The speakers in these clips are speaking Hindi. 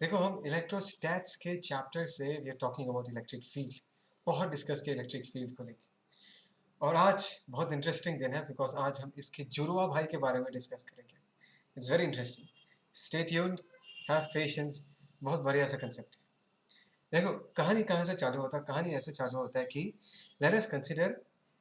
देखो हम इलेक्ट्रोस्टैट्स के चैप्टर से we are talking about electric field. बहुत डिस्कस किया इलेक्ट्रिक फील्ड को लेकर और आज बहुत इंटरेस्टिंग दिन है बिकॉज आज हम इसके जुड़वा भाई के बारे में डिस्कस करेंगे। It's very interesting. Stay tuned, have patience. बहुत बढ़िया सा कंसेप्ट है। देखो कहानी कहाँ से चालू होता है। कहानी ऐसे चालू होता है कि let us consider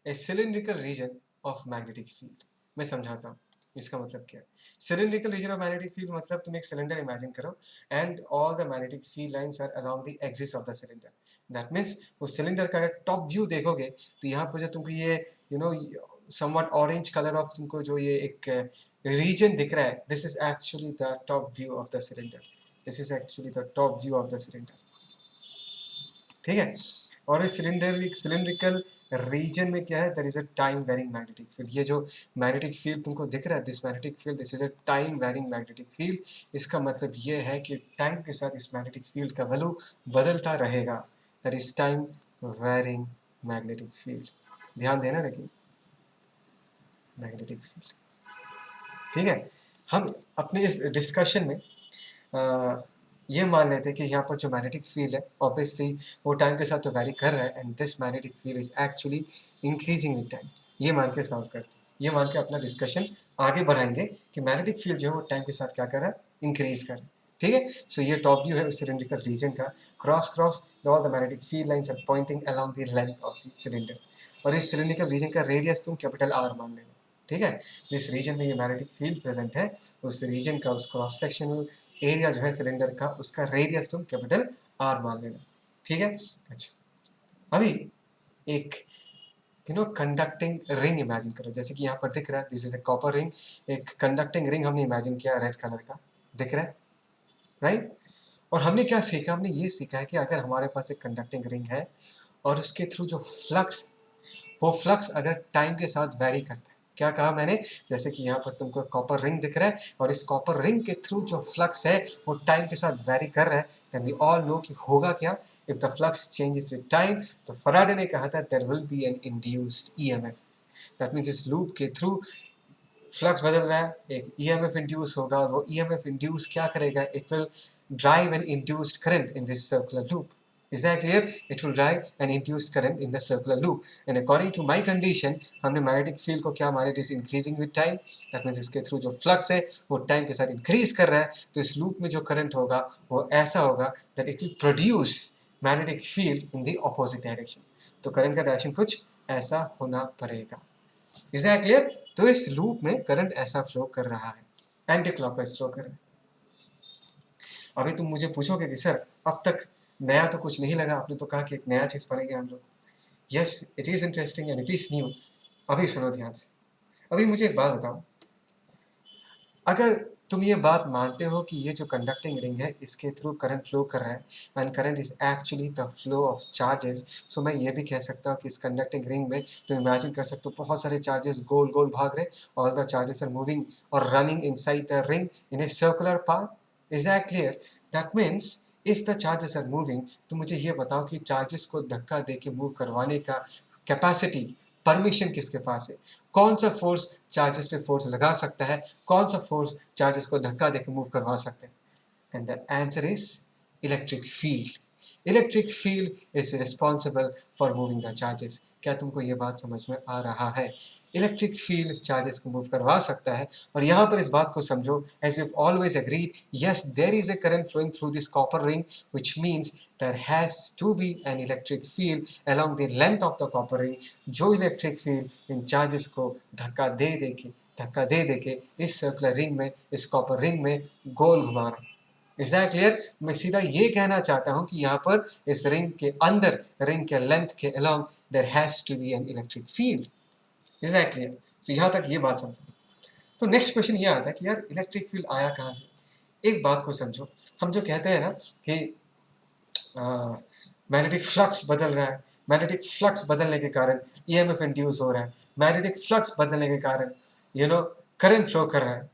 a cylindrical region of magnetic field. मैं समझाता हूँ इसका मतलब क्या है। Cylindrical region of magnetic field मतलब तुम एक सिलेंडर इमेजिन करो and all the magnetic field lines are along the axis of the cylinder. That means उस सिलेंडर का अगर टॉप व्यू देखोगे तो यहाँ पर जो तुमको ये समवट ऑरेंज कलर ऑफ तुमको जो ये एक रीजन दिख रहा है, this is actually the top view of the cylinder. This is actually the top view of the cylinder. ठीक है। और इस सिलिंड्रिकल रीजन में क्या है, there is a time varying magnetic field. ये जो मैग्नेटिक फील्ड तुमको दिख रहा है, this magnetic field, this is a time varying magnetic field. इसका मतलब ये है कि टाइम के साथ इस मैग्नेटिक फील्ड का वैल्यू बदलता रहेगा। That is time varying magnetic field. ध्यान देना लेकिन मैग्नेटिक फील्ड। ठीक है। हम अपने इस डिस्कशन में ये मान लेते हैं कि यहाँ पर जो मैग्नेटिक फील्ड है ऑब्वियसली वो टाइम के साथ तो वैरी कर रहा है and this magnetic field is actually increasing with time. ये मान के सॉल्व करते हैं, ये मान के अपना डिस्कशन आगे बढ़ाएंगे कि मैग्नेटिक फील्ड जो है वो टाइम के साथ क्या कर रहा है, इंक्रीज कर रहा है। ठीक है। सो ये टॉप व्यू है उस सिलिंड्रिकल रीजन का। Cross cross all the magnetic field lines are pointing along the length of the cylinder. और इस सिलिंड्रिकल रीजन का रेडियस तुम कैपिटल आर मान लेना। ठीक है। जिस रीजन में ये मैग्नेटिक फील्ड प्रेजेंट है उस रीजन का, उस क्रॉस सेक्शनल एरिया जो है सिलेंडर का, उसका रेडियस तुम कैपिटल आर मान लेना। ठीक है। अच्छा, अभी एक कंडक्टिंग रिंग इमेजिन करो। जैसे कि यहाँ पर दिख रहा है, this is A copper ring. एक कंडक्टिंग रिंग हमने इमेजिन किया रेड कलर का, दिख रहा है, राइट। और हमने क्या सीखा, हमने ये सीखा है कि अगर हमारे पास एक कंडक्टिंग रिंग है और उसके थ्रू जो फ्लक्स, वो फ्लक्स अगर टाइम के साथ वेरी करता है। क्या कहा मैंने, जैसे कि यहाँ पर तुमको कॉपर रिंग दिख रहा है और इस कॉपर रिंग के थ्रू जो फ्लक्स है वो टाइम के साथ वेरी कर रहा है, देन वी ऑल नो कि होगा क्या, if the flux changes with time. तो फराडे ने कहा था there will be an induced EMF. That means इस लूप के थ्रू फ्लक्स बदल रहा है, एक ईएमएफ इंड्यूस होगा और वो ईएमएफ इंड्यूस क्या करेगा, it will drive an induced current in this circular loop. Is that clear? It will drive an induced current in the circular loop. And according to my condition, हमने magnetic field को क्या माना, it is increasing with time. That means इसके थ्रू जो फ्लक्स है वो टाइम के साथ इंक्रीज कर रहा है। तो इस लूप में जो करंट होगा वो ऐसा होगा that it will produce magnetic field in the opposite direction. तो करंट का डायरेक्शन कुछ ऐसा होना पड़ेगा। Is that clear? तो इस लूप में करंट ऐसा फ्लो कर रहा है, एंटी क्लॉकवाइज फ्लो कर रहा है। अभी तुम मुझे पूछोगे कि सर अब तक नया तो कुछ नहीं लगा, आपने तो कहा कि एक नया चीज पढ़ेंगे हम लोग। Yes, it is interesting and it is new. अभी सुनो ध्यान से। अभी मुझे एक बात बताओ, अगर तुम ये बात मानते हो कि ये जो कंडक्टिंग रिंग है इसके थ्रू करंट फ्लो कर रहा है and current is actually the flow of charges, so मैं ये भी कह सकता हूँ कि इस कंडक्टिंग रिंग में तुम इमेजिन कर सकते हो बहुत सारे चार्जेस गोल गोल भाग रहे, all the charges are moving और running inside the ring in a circular path. Is that clear? That means if the charges are moving, तो मुझे ये बताओ कि चार्जेस को धक्का दे के मूव करवाने का कैपेसिटी, परमिशन किसके पास है? कौन सा फोर्स चार्जेस पे फोर्स लगा सकता है, कौन सा फोर्स चार्जेस को धक्का देकर मूव करवा सकते हैं? And the answer is electric field. Electric field is responsible for moving the charges. क्या तुमको ये बात समझ में आ रहा है? इलेक्ट्रिक फील्ड चार्जेस को मूव करवा सकता है। और यहाँ पर इस बात को समझो, as you've always agreed, yes, there is a current flowing through this copper ring, which means there has to be an electric field along the length of the copper ring, जो इलेक्ट्रिक फील्ड इन चार्जेस को धक्का दे दे के इस सर्कुलर रिंग में, इस कॉपर रिंग में गोल घुमा रहा है। Is that clear? मैं सीधा ये कहना चाहता हूं कि यहाँ पर इस रिंग के अंदर, रिंग के लेंथ के along there has to be an electric field. Is that clear? तो यहाँ तक ये बात समझो। तो नेक्स्ट क्वेश्चन ये आता है कि यार इलेक्ट्रिक फील्ड आया कहाँ से। एक बात को समझो, हम जो कहते हैं ना कि मैग्नेटिक फ्लक्स बदल रहा है, मैग्नेटिक फ्लक्स बदलने के कारण ईएमएफ इंड्यूस हो रहा है, मैग्नेटिक फ्लक्स बदलने के कारण करंट फ्लो कर रहा है।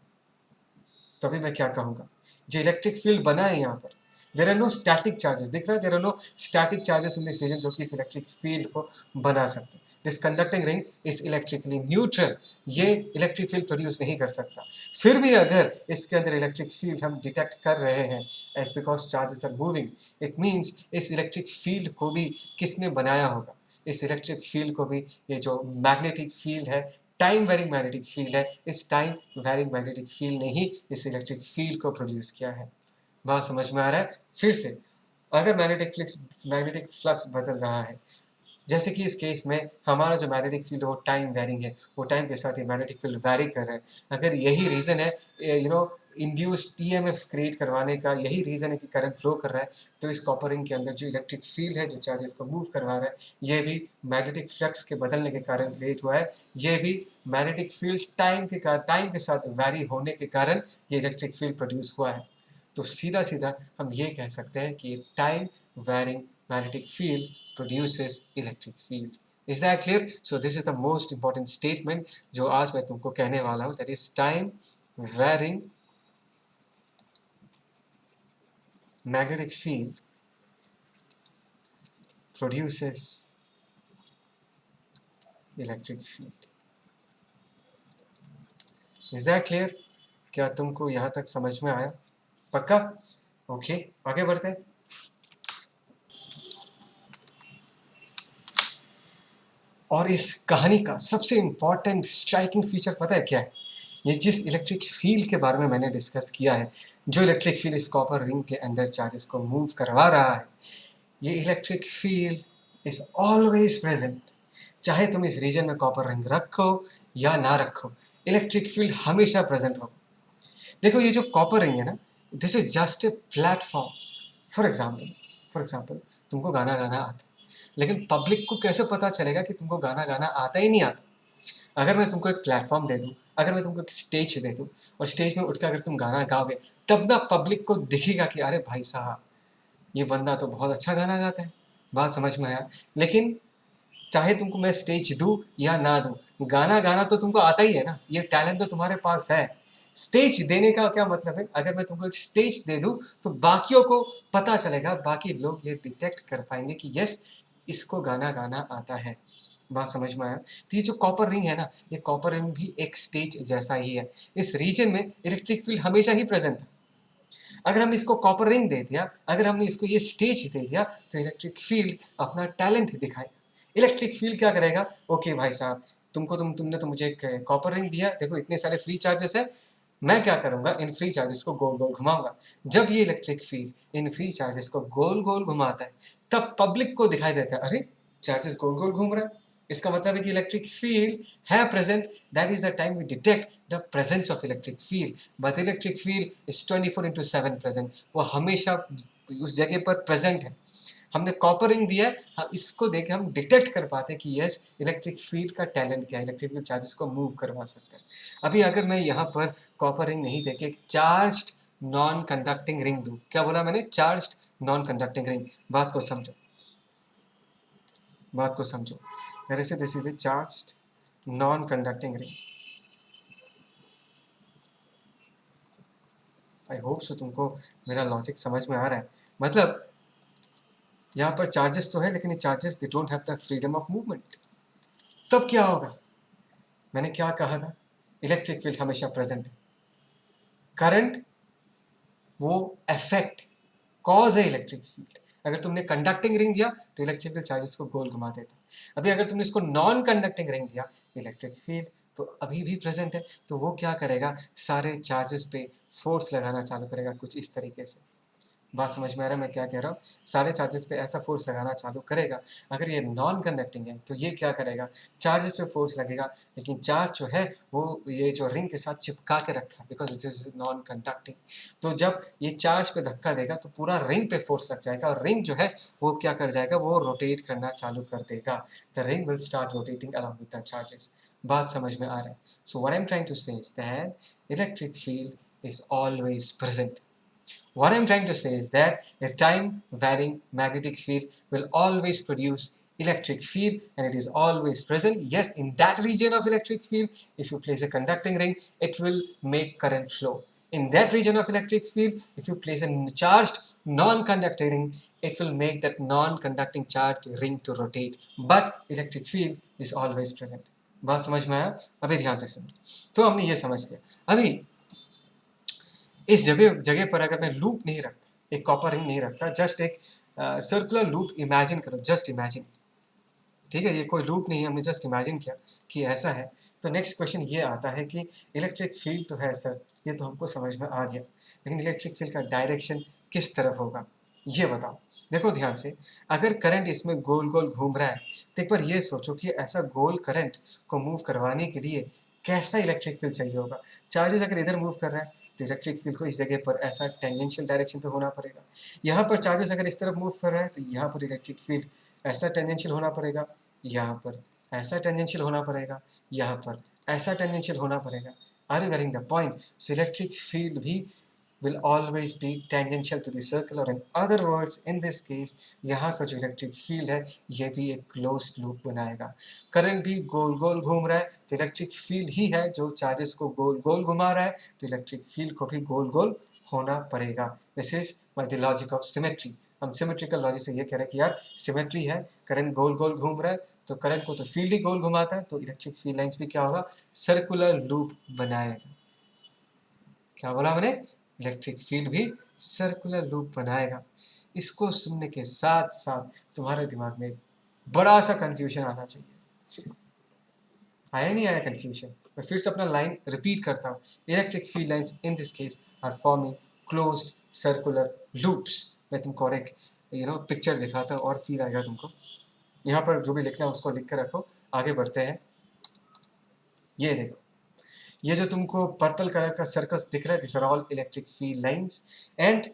तभी मैं क्या कहूँगा, जो इलेक्ट्रिक फील्ड बना है यहाँ पर, there are no static charges, दिख रहा है, there are no static charges in this region जो कि इस इलेक्ट्रिक फील्ड को बना सकते हैं। This conducting ring is electrically neutral, ये इलेक्ट्रिक फील्ड प्रोड्यूस नहीं कर सकता। फिर भी अगर इसके अंदर इलेक्ट्रिक फील्ड हम डिटेक्ट कर रहे हैं as because charges are moving, it means इस इलेक्ट्रिक फील्ड को भी किसने बनाया होगा, इस इलेक्ट्रिक फील्ड को भी ये जो मैग्नेटिक फील्ड है, टाइम वेरिंग मैग्नेटिक फील्ड है, इस टाइम वेरिंग मैग्नेटिक फील्ड ने ही इस इलेक्ट्रिक फील्ड को प्रोड्यूस किया है। बात समझ में आ रहा है? फिर से, अगर मैग्नेटिक फ्लक्स बदल रहा है, जैसे कि इस केस में हमारा जो मैग्नेटिक फील्ड वो टाइम वेरिंग है, वो टाइम के साथ ही मैग्नेटिक फील्ड वेरी कर रहा है। अगर यही रीज़न है इंड्यूस्ड ईएमएफ क्रिएट करवाने का, यही रीज़न है कि करंट फ्लो कर रहा है, तो इस कॉपर रिंग के अंदर जो इलेक्ट्रिक फील्ड है, जो चार्जेस को मूव करवा रहा है, ये भी मैग्नेटिक फ्लक्स के बदलने के कारण क्रिएट हुआ है। ये भी मैग्नेटिक फील्ड टाइम के साथ वेरी होने के कारण ये इलेक्ट्रिक फील्ड प्रोड्यूस हुआ है। तो सीधा सीधा हम ये कह सकते हैं कि time varying magnetic field produces electric field. Is that clear? So this is the most important statement जो आज मैं तुमको कहने वाला हूँ, that is time varying magnetic field produces electric field. Is that clear? क्या तुमको यहाँ तक समझ में आया? पक्का? ओके, आगे बढ़ते हैं। और इस कहानी का सबसे इम्पॉर्टेंट स्ट्राइकिंग फीचर पता है क्या है? ये जिस इलेक्ट्रिक फील्ड के बारे में मैंने डिस्कस किया है, जो इलेक्ट्रिक फील्ड इस कॉपर रिंग के अंदर चार्जेस को मूव करवा रहा है, ये electric field is always present. चाहे तुम इस रीजन में कॉपर रिंग रखो या ना रखो, इलेक्ट्रिक फील्ड हमेशा प्रेजेंट होगा। देखो, ये जो कॉपर रिंग है ना, this is just a platform. For example तुमको गाना गाना आता है, लेकिन पब्लिक को कैसे पता चलेगा कि तुमको गाना गाना आता ही नहीं आता? अगर मैं तुमको एक प्लेटफॉर्म दे दूं, अगर मैं तुमको एक स्टेज दे दूं और स्टेज में उठकर अगर तुम गाना गाओगे, तब ना पब्लिक को दिखेगा कि अरे भाई साहब, ये बंदा तो बहुत अच्छा गाना गाता है। बात समझ में आया? लेकिन चाहे तुमको मैं स्टेज दूं या ना दूं, गाना गाना तो तुमको आता ही है ना, ये टैलेंट तो तुम्हारे पास है। स्टेज देने का क्या मतलब है? अगर मैं तुमको एक स्टेज दे दूं तो बाकियों को पता चलेगा, बाकी लोग ये डिटेक्ट कर पाएंगे कि यस, इसको गाना गाना आता है। बात समझ में आया? तो ये जो कॉपर रिंग है ना, ये कॉपर रिंग भी एक स्टेज जैसा ही है। इस रीजन में इलेक्ट्रिक फील्ड हमेशा ही प्रेजेंट है। अगर हमने इसको कॉपर रिंग दे दिया, अगर हमने इसको ये स्टेज दे दिया, तो इलेक्ट्रिक फील्ड अपना टैलेंट दिखाएगा। इलेक्ट्रिक फील्ड क्या करेगा? ओके भाई साहब, तुमने तो मुझे एक कॉपर रिंग दिया, देखो इतने सारे फ्री चार्जेस है, मैं क्या करूंगा, इन फ्री चार्जेस को गोल गोल घुमाऊंगा। जब ये electric field in free charges को गोल गोल घुमाता है, तब पब्लिक को दिखाई देता है, अरे चार्जेस गोल गोल घूम रहा है, इसका मतलब है कि इलेक्ट्रिक फील्ड है present. That is the time we detect the presence of electric field. But electric field is 24/7 present, वो हमेशा उस जगह पर प्रेजेंट है। हमने कॉपर रिंग दिया है, हम इसको देख के हम डिटेक्ट कर पाते हैं कि यस, इलेक्ट्रिक फील्ड का टैलेंट क्या है, इलेक्ट्रिक फील्ड चार्जेस को मूव करवा सकता है। अभी अगर मैं यहाँ पर कॉपर रिंग नहीं देके एक चार्ज्ड नॉन कंडक्टिंग रिंग दूं, क्या बोला मैंने? Charged non conducting ring. बात को समझो, बात को समझो। मेरे से this is A charged non conducting ring. I hope सो तुमको मेरा लॉजिक समझ में आ रहा है। मतलब यहाँ पर चार्जेस तो है, लेकिन ये charges they don't have the freedom of movement. तब क्या होगा? मैंने क्या कहा था? इलेक्ट्रिक फील्ड हमेशा प्रेजेंट है। करंट वो इफेक्ट, कॉज है इलेक्ट्रिक फील्ड। अगर तुमने कंडक्टिंग रिंग दिया तो इलेक्ट्रिक फील्ड चार्जेस को गोल घुमा देता। अभी अगर तुमने इसको नॉन कंडक्टिंग रिंग दिया, इलेक्ट्रिक फील्ड तो अभी भी प्रेजेंट है, तो वो क्या करेगा, सारे चार्जेस पे फोर्स लगाना चालू करेगा कुछ इस तरीके से। बात समझ में आ रहा है मैं क्या कह रहा हूँ? सारे चार्जेस पे ऐसा फोर्स लगाना चालू करेगा। अगर ये नॉन कंडक्टिंग है तो ये क्या करेगा, चार्जेस पे फोर्स लगेगा, लेकिन चार्ज जो है वो ये जो रिंग के साथ चिपका के रखा है, because it is non conducting. तो जब ये चार्ज पे धक्का देगा तो पूरा रिंग पे फोर्स लग जाएगा, और रिंग जो है वो क्या कर जाएगा, वो रोटेट करना चालू कर देगा। The ring will start rotating along with the charges. बात समझ में आ रहा है? So what I am trying to say is that electric field is always present. What I'm trying to say is that a time varying magnetic field will always produce electric field, and it is always present. Yes, in that region of electric field, if you place a conducting ring, it will make current flow. In that region of electric field, if you place a charged non-conducting ring, it will make that non-conducting charged ring to rotate, but electric field is always present. बात समझ में आया? अभी ध्यान से सुनो। तो हमने ये समझ लिया। अभी इस जगह पर अगर मैं लूप नहीं रखता, एक कॉपर रिंग नहीं रखता, जस्ट एक सर्कुलर लूप इमेजिन करो, जस्ट इमेजिन, ठीक है, ये कोई लूप नहीं है, हमने जस्ट इमेजिन किया कि ऐसा है। तो नेक्स्ट क्वेश्चन ये आता है कि इलेक्ट्रिक फील्ड तो है सर, ये तो हमको समझ में आ गया, लेकिन इलेक्ट्रिक फील्ड का डायरेक्शन किस तरफ होगा, ये बताओ। देखो ध्यान से, अगर करंट इसमें गोल गोल घूम रहा है, तो एक बार ये सोचो कि ऐसा गोल करंट को मूव करवाने के लिए कैसा इलेक्ट्रिक फील्ड चाहिए होगा। चार्जेस अगर इधर मूव कर रहा है, तो इलेक्ट्रिक फील्ड को इस जगह पर ऐसा टेंजेंशियल डायरेक्शन पे होना पड़ेगा। यहाँ पर चार्जेस अगर इस तरफ मूव कर रहा है, तो यहाँ पर इलेक्ट्रिक फील्ड ऐसा टेंजेंशियल होना पड़ेगा, यहाँ पर ऐसा टेंजेंशियल होना पड़ेगा, यहाँ पर ऐसा टेंजेंशियल होना पड़ेगा। Are you getting the point? So electric field भी will always be tangential to the circle, or in other words, in this case, यहाँ का जो इलेक्ट्रिक फील्ड है ये भी एक क्लोज्ड लूप बनाएगा। करंट भी गोल गोल घूम रहा है, तो इलेक्ट्रिक फील्ड ही है जो चार्जेस को गोल गोल घुमा रहा है, तो इलेक्ट्रिक फील्ड को भी गोल गोल होना पड़ेगा। This is by the logic of symmetry. हम सिमेट्रिकल लॉजिक से ये कह रहे हैं कि यार सिमेट्री है, करंट गोल गोल घूम रहा है, तो करंट को तो फील्ड ही गोल घुमाता है, तो इलेक्ट्रिक फील्ड लाइंस भी क्या होगा, सर्कुलर लूप बनाएगा। क्या बोला मैंने? इलेक्ट्रिक फील्ड भी सर्कुलर लूप बनाएगा। इसको सुनने के साथ साथ तुम्हारे दिमाग में बड़ा सा कंफ्यूजन आना चाहिए। आया नहीं आया कंफ्यूजन? मैं फिर से अपना लाइन रिपीट करता हूँ। Electric field lines in this case are forming closed circular loops. मैं तुमको और एक पिक्चर दिखाता हूँ और फील आएगा तुमको। यहाँ पर जो भी लिखना है उसको लिख कर रखो, आगे बढ़ते हैं। ये देखो, ये जो तुमको पर्पल कलर का सर्कल्स दिख रहा है, this are all electric field lines. And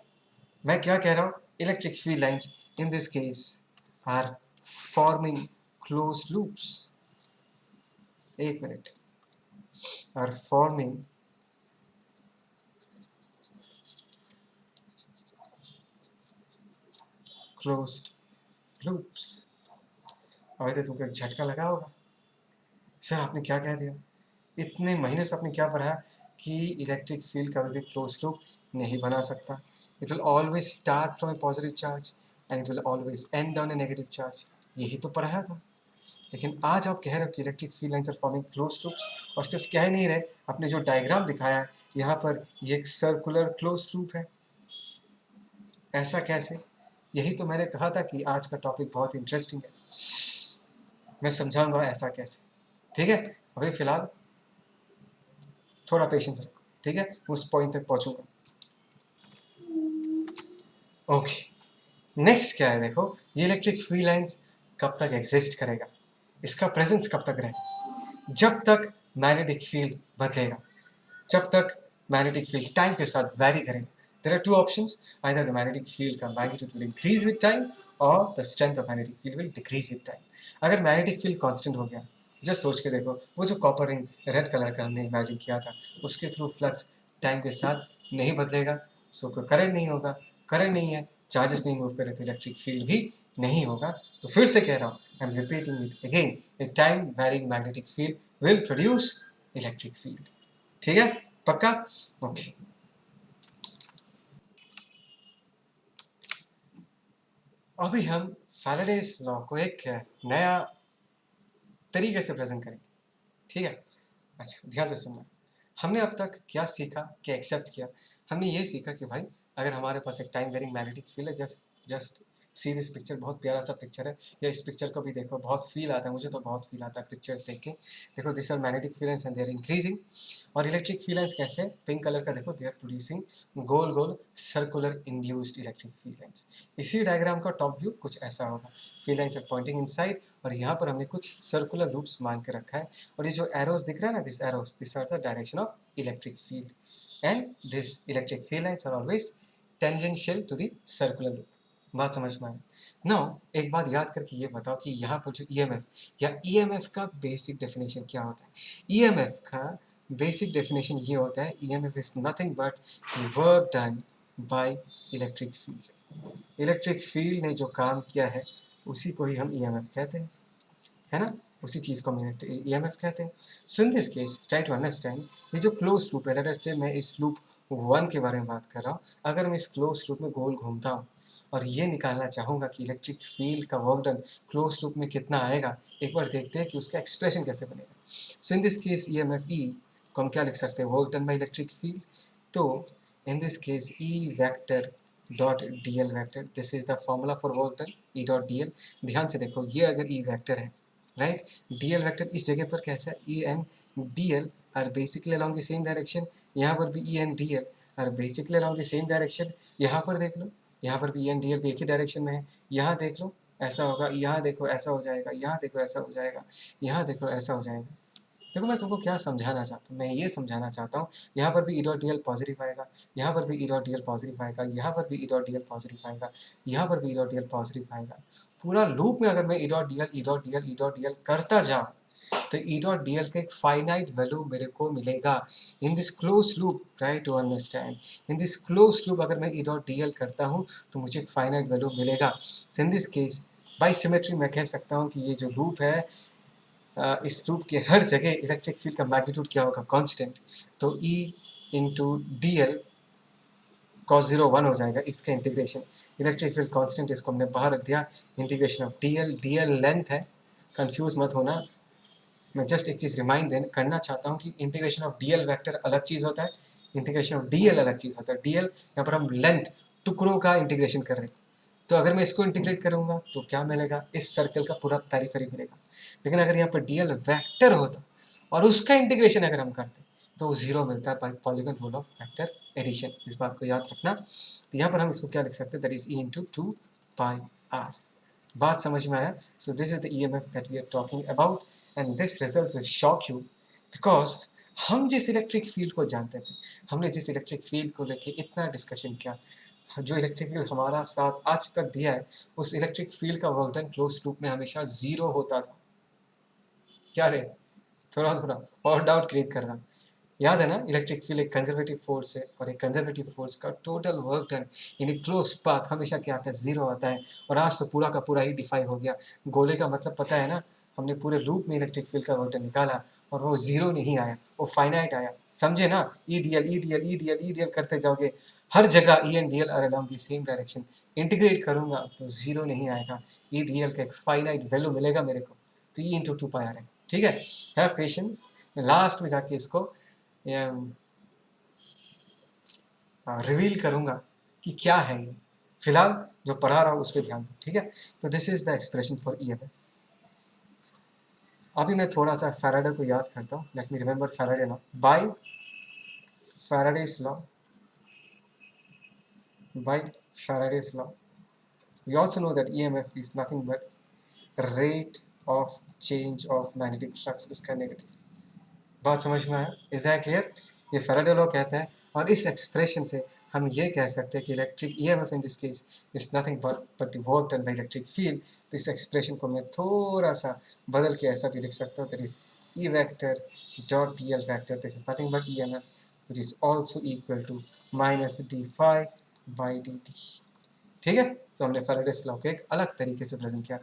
मैं क्या कह रहा हूँ, electric field lines in this case are forming closed loops. एक minute, are forming closed loops. अभी तो तुमको एक झटका लगा होगा, सर आपने क्या कह दिया, इतने महीने से आपने क्या पढ़ा कि इलेक्ट्रिक फील्ड कभी भी क्लोज लूप नहीं बना सकता। It will always start from A positive charge and it will always end on a negative charge, यही तो पढ़ाया था। लेकिन आज आप कह रहे हो कि electric field lines are forming close loops, और सिर्फ कह ही नहीं रहे, आपने जो डायग्राम दिखाया है यहाँ पर ये एक सर्कुलर क्लोज लूप है। ऐसा कैसे? यही तो मैंने कहा था कि आज का टॉपिक बहुत इंटरेस्टिंग है, मैं समझाऊंगा ऐसा कैसे। ठीक है, अभी फिलहाल थोड़ा पेशेंस रखो, ठीक है, उस पॉइंट तक पहुंचूंगा। ओके, नेक्स्ट क्या है, देखो ये इलेक्ट्रिक फील्ड लाइंस कब तक एग्जिस्ट करेगा, इसका प्रेजेंस कब तक रहेगा? जब तक मैग्नेटिक फील्ड बदलेगा, जब तक मैग्नेटिक फील्ड टाइम के साथ वैरी करेगा। There are two options, either the magnetic field का magnitude will increase with time और the strength of magnetic field will decrease with time. अगर मैग्नेटिक फील्ड कांस्टेंट हो गया, जस्ट सोच के देखो, वो जो कॉपर रिंग रेड कलर का हमने इमेजिन किया था, उसके थ्रू फ्लक्स टाइम के साथ नहीं बदलेगा, सो कोई करंट नहीं होगा, करंट नहीं है, चार्जेस नहीं मूव करे, तो इलेक्ट्रिक फील्ड भी नहीं होगा। तो फिर से कह रहा हूँ, I am repeating it again, A time varying magnetic field will produce electric field. ठीक है, पक्का? ओके। अभी हम फैराडेज लॉ को एक नया तरीके से प्रेजेंट करेंगे, ठीक है? अच्छा, ध्यान से सुनना। हमने अब तक क्या सीखा, क्या एक्सेप्ट किया? हमने ये सीखा कि भाई अगर हमारे पास एक टाइम वेरिंग मैग्नेटिक फील्ड है, जस्ट सी दिस पिक्चर, बहुत प्यारा सा पिक्चर है, या इस पिक्चर को भी देखो, बहुत फील आता है, मुझे तो बहुत फील आता है पिक्चर्स देख के। देखो this are magnetic fields and they are increasing. और इलेक्ट्रिक फील्ड्स कैसे, पिंक कलर का देखो, दे आर प्रोड्यूसिंग गोल गोल circular induced electric field lines. इसी डायग्राम का टॉप व्यू कुछ ऐसा होगा, field lines are pointing inside, और यहाँ पर हमने कुछ सर्कुलर लूप्स मान के रखा है, और ये जो एरोस दिख रहा है ना, this arrows, this are the direction of electric field, and this electric field lines are always tangential to the circular loop. बात समझ में आई? नाउ एक बात याद करके ये बताओ कि यहाँ पर जो ईएमएफ या ईएमएफ का बेसिक डेफिनेशन क्या होता है? ईएमएफ का बेसिक डेफिनेशन ये होता है, EMF is nothing but the work done by electric field. Electric field ने जो काम किया है उसी को ही हम ईएमएफ कहते हैं, है ना? उसी चीज़ को हम ईएमएफ कहते हैं। So in this case try to understand, ये जो क्लोज लूप है, लेट अस से मैं इस लूप वन के बारे में बात कर रहा हूँ। अगर मैं इस क्लोज लूप में गोल घूमता हूँ और ये निकालना चाहूँगा कि इलेक्ट्रिक फील्ड का वर्क डन क्लोज लूप में कितना आएगा, एक बार देखते हैं कि उसका एक्सप्रेशन कैसे बनेगा। So in this case E M F E को हम क्या लिख सकते हैं, work done by electric field. तो in this case E vector dot D L vector, this is the formula for work done, E dot D L. ध्यान से देखो, ये अगर ई वैक्टर है, राइट, डी एल वैक्टर इस जगह पर कैसा है, E and D L are basically along the same direction. यहाँ पर भी E and D L are basically along the same direction. यहाँ पर देख लो, यहाँ पर भी ई एन डी एल भी एक ही डायरेक्शन में है। यहाँ देख लो ऐसा होगा, यहाँ देखो ऐसा हो जाएगा, यहाँ देखो ऐसा हो जाएगा, यहाँ देखो ऐसा हो जाएगा। देखो मैं तुमको क्या समझाना चाहता हूँ, मैं ये समझाना चाहता हूँ, यहाँ पर भी ई डॉट डी एल पॉजिटिव आएगा, यहाँ पर भी ई डॉट डी एल पॉजिटिव आएगा, यहाँ पर भी ई डॉट डी एल पॉजिटिव आएगा, यहाँ पर भी ई डॉट डी एल पॉजिटिव आएगा। पूरा लूप में अगर मैं ई dot D L E dot D L E dot D L करता जाऊँ तो ई डॉट डी एल का एक फाइनाइट वैल्यू मेरे को मिलेगा in this close loop. Try to understand, in this close loop अगर मैं ई डॉट डी एल करता हूँ तो मुझे एक फाइनाइट वैल्यू मिलेगा। So in this case by symmetry मैं कह सकता हूँ कि ये जो लूप है, इस लूप के हर जगह इलेक्ट्रिक फील्ड का मैग्नीट्यूड क्या होगा, कांस्टेंट। तो E into D L cos 0 1 हो जाएगा, इसका इंटीग्रेशन, इलेक्ट्रिक फील्ड कांस्टेंट इसको हमने बाहर रख दिया, integration of D L length है, कंफ्यूज मत होना। मैं जस्ट एक चीज़ रिमाइंड करना चाहता हूँ कि integration of D L vector अलग चीज़ होता है, इंटीग्रेशन ऑफ डी एल अलग चीज़ होता है। डी एल यहाँ पर हम लेंथ, टुकड़ों का इंटीग्रेशन कर रहे हैं। तो अगर मैं इसको इंटीग्रेट करूँगा तो क्या मिलेगा, इस सर्कल का पूरा पेरिफेरी मिलेगा। लेकिन अगर यहाँ पर डी एल वैक्टर होता और उसका इंटीग्रेशन अगर हम करते तो 0 मिलता है by polygon rule of vector addition. इस बात को याद रखना। तो यहाँ पर हम इसको क्या लिख सकते हैं, that is E into 2 pi R. बात समझ में आया? So this is the E M F that we are talking about and this result will shock you, because हम जिस इलेक्ट्रिक फील्ड को जानते थे, हमने जिस इलेक्ट्रिक फील्ड को लेके इतना डिस्कशन किया, जो इलेक्ट्रिक फील्ड हमारा साथ आज तक दिया है, उस इलेक्ट्रिक फील्ड का वर्क डन क्लोज लूप में हमेशा 0 होता था। क्या रे, थोड़ा थोड़ा और डाउट क्रिएट कर रहा। याद है ना, इलेक्ट्रिक फील्ड एक कंजर्वेटिव फोर्स है और एक कंजर्वेटिव फोर्स का टोटल वर्क डन यानी क्लोज पाथ हमेशा क्या आता है, 0 आता है। और आज तो पूरा का पूरा ही डिफाई हो गया। गोले का मतलब पता है ना, हमने पूरे लूप में इलेक्ट्रिक फील्ड का वर्क डन निकाला और वो 0 नहीं आया, वो फाइनाइट आया। समझे ना, E D L E D L E D L E D L करते जाओगे, हर जगह E and D L are along the same direction. Integrate करूंगा तो 0 नहीं आएगा, ई डी एल का एक फाइनाइट वैल्यू मिलेगा मेरे को। तो ई इंटू 2 पाई आर है, ठीक है। हैव पेशेंस, लास्ट में जाके इसको रिवील करूंगा कि क्या है ये। फिलहाल जो पढ़ा रहा हूं उस पर ध्यान दो, ठीक है। तो this is the expression for E M F. अभी मैं थोड़ा सा फैराडे को याद करता हूँ। Let me remember Faraday now. By Faraday's law, by Faraday's law. We also know that EMF is nothing but rate of change of magnetic flux, उसका नेगेटिव। बात समझ में आया? Is that clear? ये फैराडे लॉ कहता है और इस एक्सप्रेशन से हम ये कह सकते हैं कि electric EMF in this case is nothing but the work done by electric field. तो इस एक्सप्रेशन को मैं थोड़ा सा बदल के ऐसा भी लिख सकता हूँ, that is E vector dot DL vector, this is nothing but EMF which is also equal to minus d phi by dt। ठीक है। सो हमने फैराडेस लॉ को एक अलग तरीके से प्रेजेंट किया।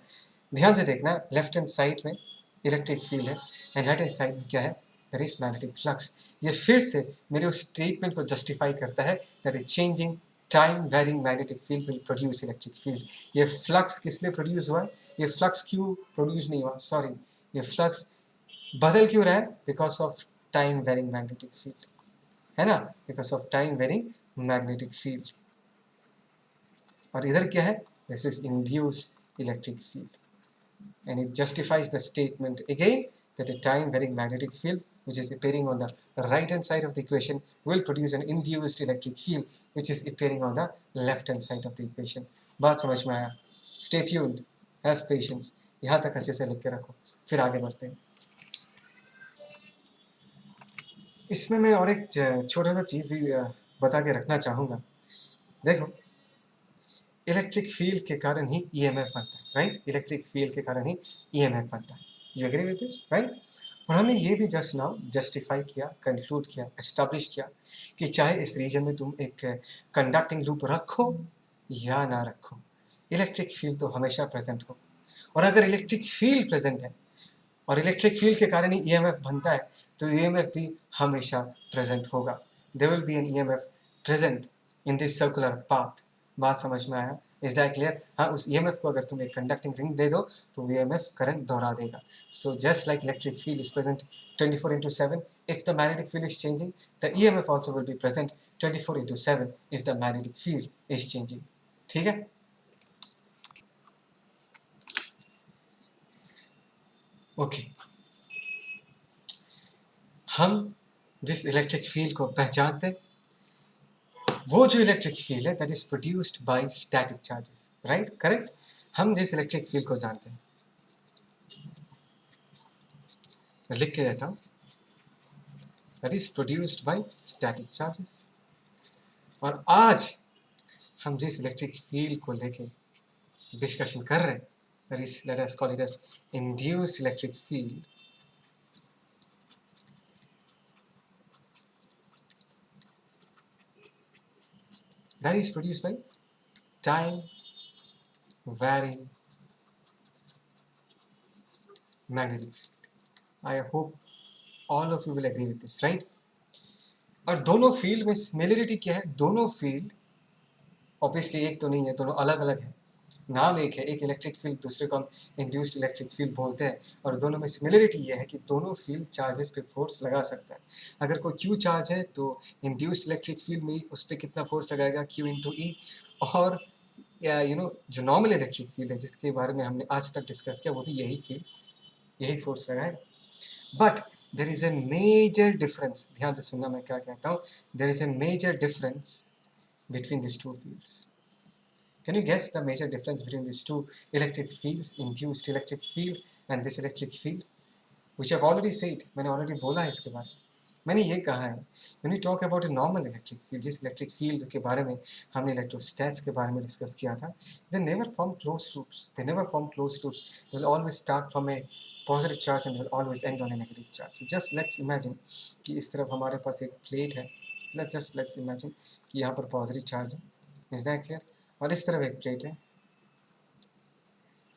ध्यान से देखना, लेफ्ट हैंड साइड में इलेक्ट्रिक फील्ड है एंड राइट हैंड साइड में क्या है, दैट इज मैग्नेटिक फ्लक्स। ये फिर से मेरे उस स्टेटमेंट को जस्टिफाई करता है that is changing time varying magnetic field will produce electric field. ये फ्लक्स किस लिए प्रोड्यूस हुआ है, ये फ्लक्स क्यों प्रोड्यूस नहीं हुआ, सॉरी, ये फ्लक्स बदल क्यों रहा है, because of time varying magnetic field, है ना, because of time varying magnetic field. और इधर क्या है, this is induced electric field and it justifies the statement again that a time varying magnetic field which is appearing on the right hand side of the equation will produce an induced electric field which is appearing on the left hand side of the equation। बात समझ में आया? Stay tuned, have patience, यहाँ तक अच्छे से लिख के रखो, फिर आगे बढ़ते हैं। इसमें मैं और एक छोटा सा चीज़ भी बता के रखना चाहूँगा। देखो, इलेक्ट्रिक फील्ड के कारण ही EMF बनता है, राइट? इलेक्ट्रिक फील्ड के कारण ही EMF बनता है। You agree with this, right? और हमने ये भी जस्ट नाउ जस्टिफाई किया, कंक्लूड किया, एस्टैब्लिश किया कि चाहे इस रीजन में तुम एक कंडक्टिंग लूप रखो या ना रखो, इलेक्ट्रिक फील्ड तो हमेशा प्रेजेंट हो। और अगर इलेक्ट्रिक फील्ड प्रेजेंट है और इलेक्ट्रिक फील्ड के कारण ही EMF बनता है तो EMF भी हमेशा प्रेजेंट होगा। there will be an EMF present in this circular path. बात समझ में आया? Is that clear? हाँ, उस EMF को अगर तुम एक conducting ring दे दो तो EMF current दोहरा देगा. So just like electric field is present 24/7, if the magnetic field is changing, the EMF also will be present 24/7 if the magnetic field is changing. ठीक है? ओके, हम जिस इलेक्ट्रिक फील्ड को पहचानते हैं वो जो इलेक्ट्रिक फील्ड है that is produced by static charges, right? Correct. हम जिस इलेक्ट्रिक फील्ड को जानते हैं, मैं लिख के देता हूं, that is produced by static charges. और आज हम जिस इलेक्ट्रिक फील्ड को लेके डिस्कशन कर रहे हैं, that is, let us call it as induced electric field. That is produced by time varying magnetic field. I hope all of you will agree with this, right? और दोनों फील्ड में सिमिलरिटी क्या है? दोनों फील्ड ऑब्वियसली एक तो नहीं है, दोनों अलग अलग है. नाम एक है, एक इलेक्ट्रिक फील्ड, दूसरे को हम इंड्यूस्ड इलेक्ट्रिक फील्ड बोलते हैं. और दोनों में सिमिलरिटी ये है कि दोनों फील्ड चार्जेस पे फोर्स लगा सकता है. अगर कोई क्यू चार्ज है तो इंड्यूस्ड इलेक्ट्रिक फील्ड में उस पर कितना फोर्स लगाएगा? क्यू इंटू ई. और जो नॉर्मल इलेक्ट्रिक फील्ड है जिसके बारे में हमने आज तक डिस्कस किया, वो भी यही फोर्स लगाएगा. But there is a major difference. ध्यान से सुनना मैं क्या कहता हूँ. There is a major difference between these two fields. Can you guess the major difference between these two electric fields, induced electric field and this electric field, which I've already said? मैंने already बोला है इसके बारे में. मैंने ये कहा है, when we talk about a normal electric field, जिस electric field के बारे में हमने electrostats के बारे में डिस्कस किया था, they never form closed loops. They never form closed loops. They will always start from a positive charge and they will always end on a negative charge. So just let's imagine कि इस तरफ हमारे पास एक plate है. Let's imagine कि यहाँ पर पॉजिटिव चार्ज है. Is that clear? और इस तरफ एक प्लेट है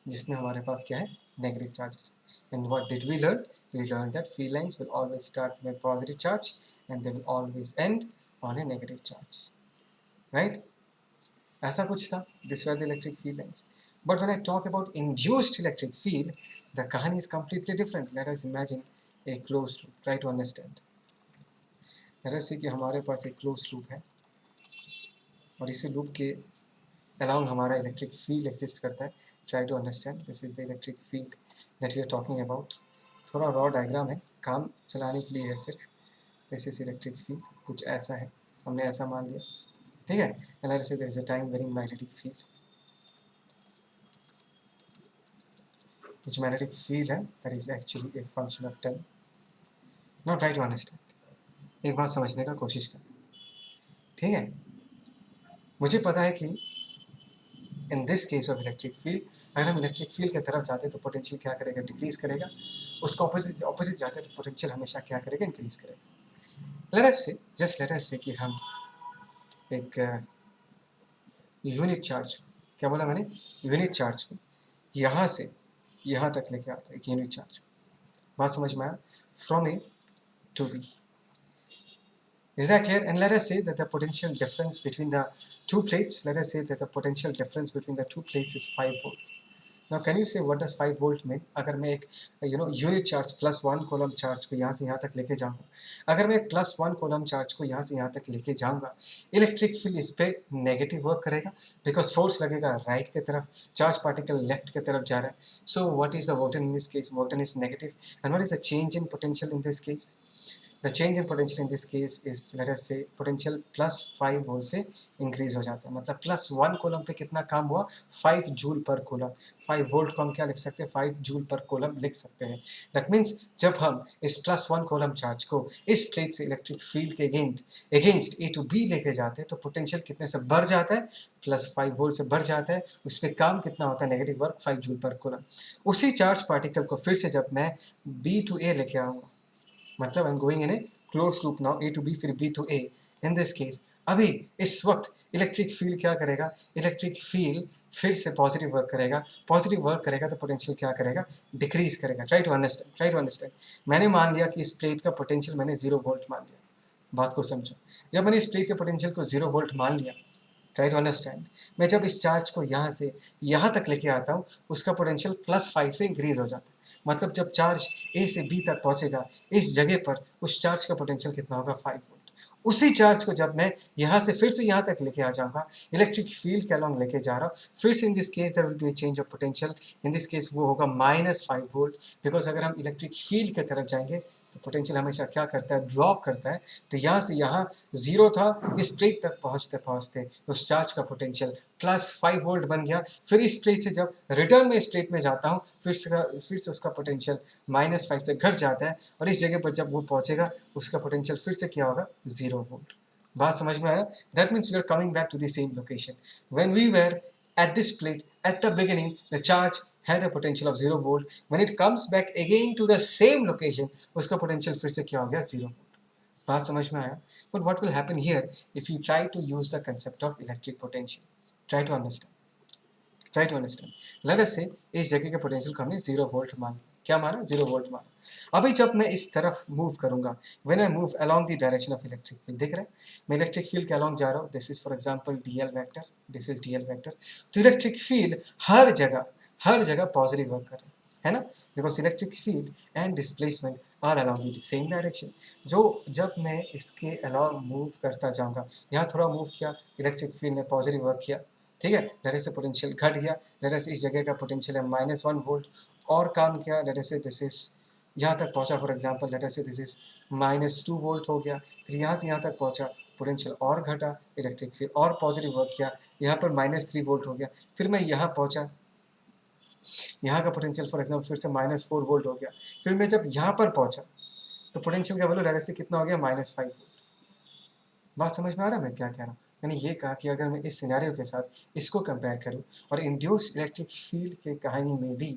जिसमें हमारे पास क्या है? Negative charges. And what did we learn? We learn that field lines will always start with positive charge and they will always end on a negative charge, right? ऐसा कुछ था. This were the electric field lines. But when I talk about induced electric field, the कहानी is completely different. Let us imagine a closed loop. Try to understand. जैसे कि हमारे पास एक क्लोज लूप है और इसी लूप के अलाउंग हमारा इलेक्ट्रिक फील्ड एग्जिस्ट करता है. Try to understand. This is the electric field that we are talking about. थोड़ा रॉ डायग्राम है, काम चलाने के लिए है सिर्फ. This is electric field. कुछ ऐसा है, हमने ऐसा मान लिया, ठीक है. And let's say there is a time varying magnetic field. which magnetic field है that is actually a function of time. Now try to understand. एक बात समझने का कोशिश कर, ठीक है. मुझे पता है कि इन this case of electric field, अगर हम इलेक्ट्रिक फील्ड की तरफ जाते हैं तो पोटेंशियल क्या करेगा? डिक्रीज करेगा. उसका ऑपोजिट जाते हैं तो पोटेंशियल हमेशा क्या करेगा? इंक्रीज करेगा. लेट अस से कि हम एक यूनिट चार्ज, क्या बोला मैंने? यूनिट चार्ज को यहाँ से यहाँ तक लेके आता है, एक यूनिट चार्ज. बात समझ में आया? From A to B. Is that clear? And let us say that the potential difference between the two plates, let us say that the potential difference between the two plates is 5 volt. Now can you say what does 5 volt mean? अगर मैं एक यूनिट चार्ज +1 कूलम चार्ज को यहाँ से यहाँ तक लेके जाऊँगा, अगर मैं एक +1 कूलम चार्ज को यहाँ से यहाँ तक लेके जाऊँगा, इलेक्ट्रिक फील्ड इस पे नेगेटिव वर्क करेगा बिकॉज फोर्स लगेगा राइट की तरफ, चार्ज पार्टिकल लेफ्ट की तरफ जा रहा है. So what is the voltage in this case? Voltage is negative. And what is the change in potential in this case? The change in potential in this case is, let us say, potential +5 volt से इंक्रीज हो जाता है. मतलब +1 कूलम पे कितना काम हुआ? 5 जूल पर कूलम. 5 वोल्ट को हम क्या लिख सकते हैं? 5 जूल पर कूलम लिख सकते हैं. दैट मीन्स जब हम इस +1 कूलम चार्ज को इस प्लेट से इलेक्ट्रिक फील्ड के अगेंस्ट ए टू बी लेके जाते हैं तो पोटेंशियल कितने से बढ़ जाता है? +5 वोल्ट से बढ़ जाता है. उस पर काम कितना होता है? नेगेटिव वर्क 5 जूल पर कूलम. उसी चार्ज पार्टिकल को फिर से जब मैं बी टू ए लेके आऊँगा, मतलब I am going in a close loop now, A to B फिर B to A. In this case अभी इस वक्त इलेक्ट्रिक फील्ड क्या करेगा? इलेक्ट्रिक फील्ड फिर से पॉजिटिव वर्क करेगा. पॉजिटिव वर्क करेगा तो पोटेंशियल क्या करेगा? डिक्रीज करेगा. Try to understand. मैंने मान लिया कि इस प्लेट का पोटेंशियल मैंने 0 वोल्ट मान लिया, बात को समझो। जब मैंने इस प्लेट के पोटेंशियल को 0 वोल्ट मान लिया, ट्राई टू अंडरस्टैंड, मैं जब इस चार्ज को यहाँ से यहाँ तक लेके आता हूँ, उसका पोटेंशियल +5 से इंक्रीज हो जाता है। मतलब जब चार्ज ए से बी तक पहुँचेगा, इस जगह पर उस चार्ज का पोटेंशियल कितना होगा, 5 वोल्ट। उसी चार्ज को जब मैं यहाँ से फिर से यहाँ तक लेके आ जाऊँगा, इलेक्ट्रिक फील्ड के अलॉन्ग लेके जा रहा हूँ, फिर से in this case there will be a change of potential. In this case वो होगा -5 वोल्ट, बिकॉज अगर हम इलेक्ट्रिक फील्ड की तरफ जाएंगे तो पोटेंशियल हमेशा क्या करता है, ड्रॉप करता है। तो यहाँ से यहाँ 0 था, इस प्लेट तक पहुँचते पहुँचते उस चार्ज का पोटेंशियल +5 वोल्ट बन गया। फिर इस प्लेट से जब रिटर्न में इस प्लेट में जाता हूँ, फिर से उसका पोटेंशियल -5 से घट जाता है, और इस जगह पर जब वो पहुँचेगा उसका पोटेंशियल फिर से क्या होगा, 0 वोल्ट। बात समझ में आया? That means we are coming back to the same location. When we were at this plate at the beginning, the charge had a potential of 0 volt. When it comes back again to the same location, उसका potential फिर से क्या हो गया, 0 volt. बात समझ में आया? But what will happen here if you try to use the concept of electric potential? Try to understand. Try to understand. Let us say इस जगह के potential को हमने 0 volt माना। क्या माना? 0 volt माना। अभी जब मैं इस तरफ मूव करूंगा, when I move along the direction of electric field, देख रहे हैं, मैं इलेक्ट्रिक फील्ड के along जा रहा हूँ, this is for example dl vector, this is dl vector। तो इलेक्ट्रिक फील्ड हर जगह पॉजिटिव वर्क कर रहे है ना, because electric field and displacement are along the same direction. जो जब मैं इसके अलॉन्ग मूव करता जाऊंगा, यहाँ थोड़ा मूव किया, इलेक्ट्रिक फील्ड ने पॉजिटिव वर्क किया, ठीक है, लेट से पोटेंशियल घट गया, लेट से इस जगह का पोटेंशियल है -1 वोल्ट, और काम किया, लेट से दिस इज यहाँ तक पहुँचा, फॉर एग्जांपल लेट से दिस इज -2 वोल्ट हो गया, फिर यहाँ से यहाँ तक पहुँचा, पोटेंशियल और घटा, इलेक्ट्रिक फील्ड और पॉजिटिव वर्क किया, यहाँ पर -3 वोल्ट हो गया, फिर मैं यहाँ पहुँचा, यहाँ का पोटेंशियल फॉर एग्जांपल फिर से -4 वोल्ट हो गया, फिर मैं जब यहाँ पर पहुँचा तो पोटेंशियल क्या बोलो, डायरेक्ट से कितना हो गया, -5 वोल्ट। बात समझ में आ रहा है मैं क्या कह रहा हूँ? मैंने ये कहा कि अगर मैं इस सिनेरियो के साथ इसको कंपेयर करूँ और इंड्यूस्ड इलेक्ट्रिक फील्ड के कहानी में भी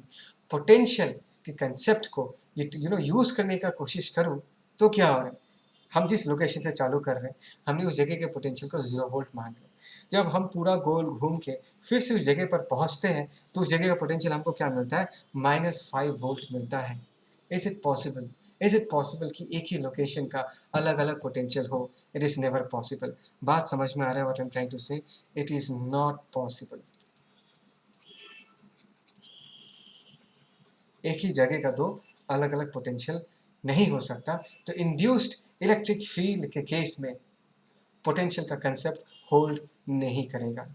पोटेंशियल के कंसेप्ट को यूज़ करने का कोशिश करूँ, तो क्या हो रहा है, हम जिस लोकेशन से चालू कर रहे हैं, हमने उस जगह के पोटेंशियल को 0 वोल्ट मान लिया। जब हम पूरा गोल घूम के फिर से उस जगह पर पहुँचते हैं, तो उस जगह का पोटेंशियल हमको क्या मिलता है, -5 वोल्ट मिलता है। Is it possible? Is it possible कि एक ही लोकेशन का अलग-अलग पोटेंशियल हो? It is never possible. बात समझ में आ रहा है what I am trying to say? It is not possible. एक ही जगह का दो अलग-अलग पोटेंशियल नहीं हो सकता। तो इंड्यूस्ड इलेक्ट्रिक फील्ड के केस में पोटेंशियल का कंसेप्ट होल्ड नहीं करेगा।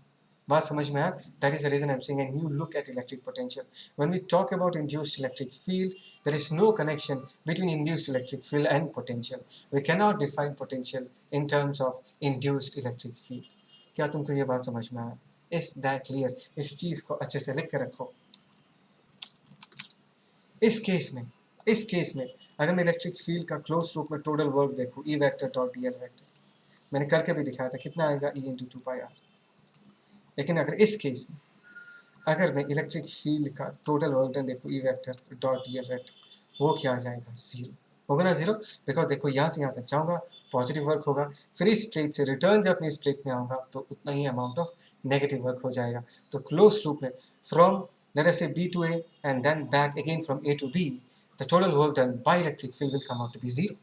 बात समझ में आया? That is the reason I'm saying a new look at electric potential. When we talk about induced electric field, there is no connection between induced electric field and potential. We cannot define potential in terms of induced electric field. क्या तुमको ये बात समझ में आया? Is that clear? इस चीज़ को अच्छे से लिख के रखो। इस केस में अगर मैं इलेक्ट्रिक फील्ड का क्लोज लूप में टोटल वर्क देखूँ, E vector dot dl vector, मैंने करके भी दिखाया था, कितना आएगा, E into 2πr। लेकिन अगर इस केस में अगर मैं इलेक्ट्रिक फील्ड का टोटल वर्क डन देखूँ, E vector dot dl vector, वो क्या आ जाएगा, 0 होगा ना, 0। बिकॉज देखो यहाँ से यहाँ तक जाऊँगा, पॉजिटिव वर्क होगा, फिर इस प्लेट से रिटर्न जब मैं इस प्लेट में आऊँगा तो उतना ही अमाउंट ऑफ नेगेटिव वर्क हो जाएगा। तो क्लोज लूप में from let us say B to A and then back again from A to B, the total work done by electric field will come out to be 0।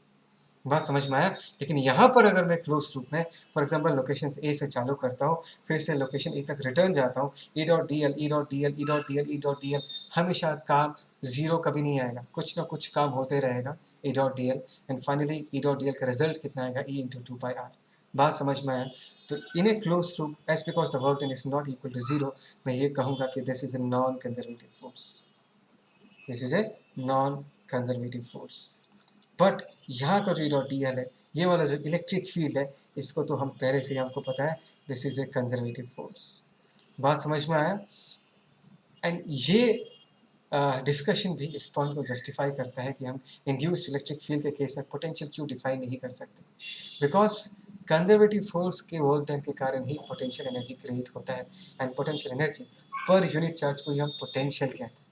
बात समझ में आया? लेकिन यहाँ पर अगर मैं क्लोज लूप में फॉर एग्जांपल लोकेशन ए से चालू करता हूँ, फिर से लोकेशन ए तक रिटर्न जाता हूँ, ई dot D L E dot D L E dot D L E dot D L, हमेशा काम 0 कभी नहीं आएगा, कुछ ना कुछ काम होते रहेगा, ई dot D L, and finally E dot D L का रिजल्ट कितना आएगा, ई इंटू 2πr। बात समझ में आया? तो in a close loop as because the work done is not equal to 0, मैं ये कहूँगा कि this is a non conservative force, this is a non conservative force. But यहाँ का जो ई डॉट डी एल है, ये वाला जो इलेक्ट्रिक फील्ड है, इसको तो हम पहले से ही हमको पता है, this is A conservative force. बात समझ में आया? एंड ये डिस्कशन भी इस पॉइंट को जस्टिफाई करता है कि हम इंड्यूस्ड इलेक्ट्रिक फील्ड के केस में पोटेंशियल क्यों डिफाइन नहीं कर सकते, बिकॉज कंजर्वेटिव फोर्स के वर्क डन के कारण ही पोटेंशियल एनर्जी क्रिएट होता है, and potential energy per unit charge को ही हम पोटेंशियल कहते हैं।